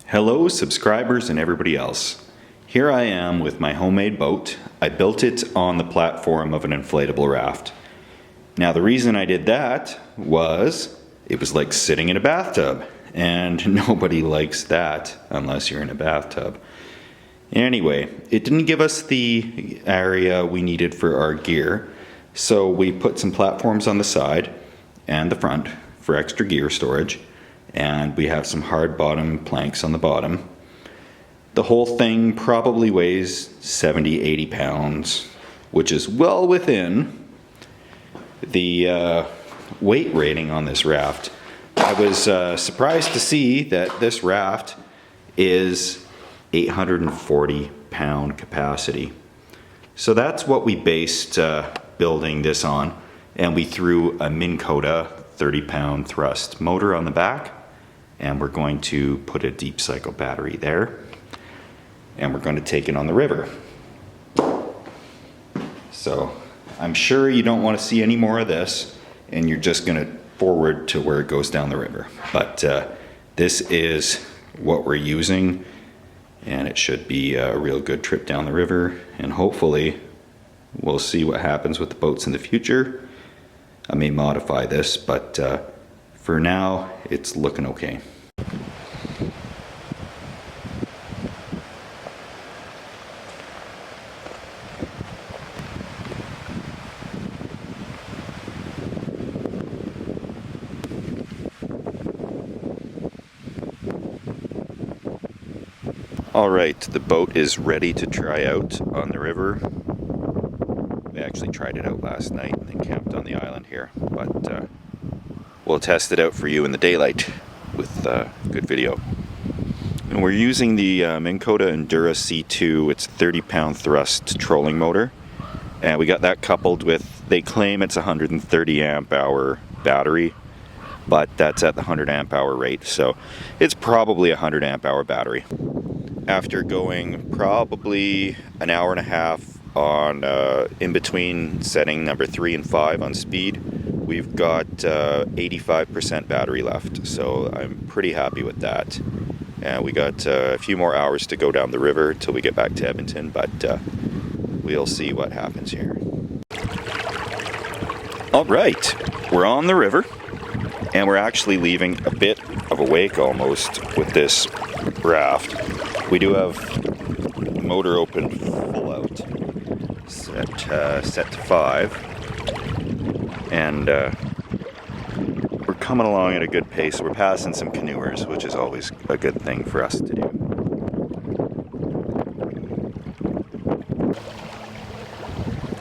Hello subscribers and everybody else. Here I am with my homemade boat. I built it on the platform of an inflatable raft. Now the reason I did that was it was like sitting in a bathtub, and nobody likes that unless you're in a bathtub. Anyway, it didn't give us the area we needed for our gear, so we put some platforms on the side and the front for extra gear storage. And we have some hard bottom planks on the bottom. The whole thing probably weighs 70-80 pounds, which is well within the weight rating on this raft. I was surprised to see that this raft is 840 pound capacity. So that's what we based building this on, and we threw a Minn Kota 30-pound thrust motor on the back. And we're going to put a deep cycle battery there, and we're going to take it on the river. So I'm sure you don't want to see any more of this, and you're just going to forward to where it goes down the river. But this is what we're using, and it should be a real good trip down the river, and hopefully we'll see what happens with the boats in the future. I may modify this, but for now, it's looking okay. All right, the boat is ready to try out on the river. We actually tried it out last night and then camped on the island here, but we'll test it out for you in the daylight with good video. And we're using the Minn Kota Endura C2. It's a 30-pound thrust trolling motor, and we got that coupled with, they claim it's a 130 amp hour battery, but that's at the 100 amp hour rate, so it's probably a 100 amp hour battery. After going probably an hour and a half on in between setting number 3 and 5 on speed, we've got 85% battery left, so I'm pretty happy with that. And we got a few more hours to go down the river till we get back to Edmonton, but we'll see what happens here. All right, we're on the river, and we're actually leaving a bit of a wake almost with this raft. We do have the motor open full out, set to 5, and we're coming along at a good pace. We're passing some canoers, which is always a good thing for us to do.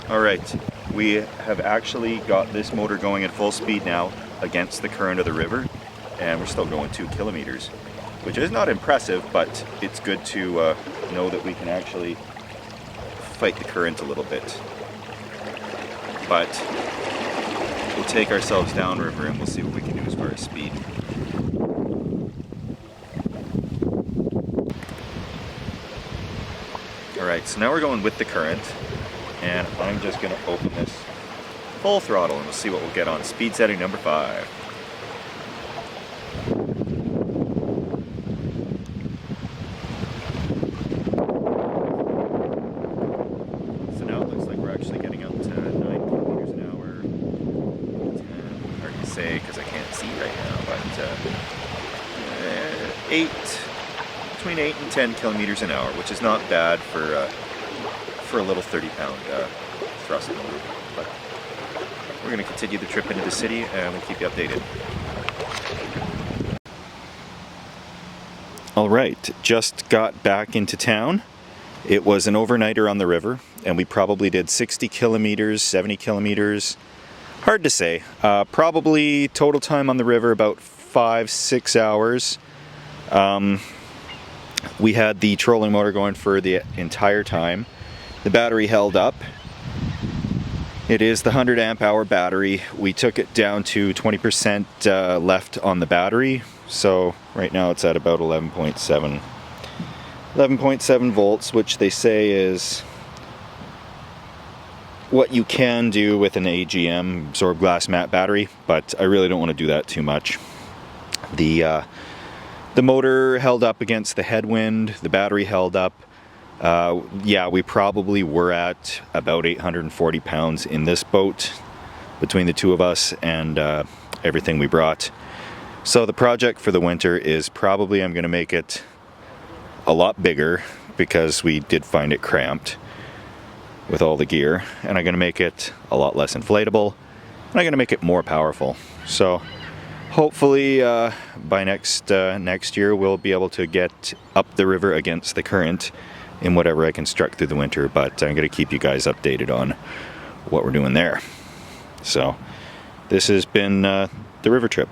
All right, we have actually got this motor going at full speed now against the current of the river, and we're still going 2 kilometers. Which is not impressive, but it's good to know that we can actually fight the current a little bit. But we'll take ourselves downriver and we'll see what we can do as far as speed. Alright, so now we're going with the current, and I'm just going to open this full throttle and we'll see what we'll get on speed setting number 5. Because I can't see right now, but between 8 and 10 kilometers an hour, which is not bad for a little 30-pound thrust motor. But we're going to continue the trip into the city, and we'll keep you updated. All right, just got back into town. It was an overnighter on the river, and we probably did 60 kilometers, 70 kilometers. Hard to say. Probably total time on the river about 5-6 hours. We had the trolling motor going for the entire time. The battery held up. It is the 100 amp hour battery. We took it down to 20% left on the battery. So right now it's at about 11.7 volts, which they say is what you can do with an AGM, absorbed glass matte battery, but I really don't want to do that too much. The The motor held up against the headwind, the battery held up. Yeah, we probably were at about 840 pounds in this boat between the two of us and everything we brought. So the project for the winter is probably, I'm going to make it a lot bigger because we did find it cramped with all the gear, and I'm going to make it a lot less inflatable, and I'm going to make it more powerful. So hopefully by next year we'll be able to get up the river against the current in whatever I construct through the winter, but I'm going to keep you guys updated on what we're doing there. So this has been the river trip.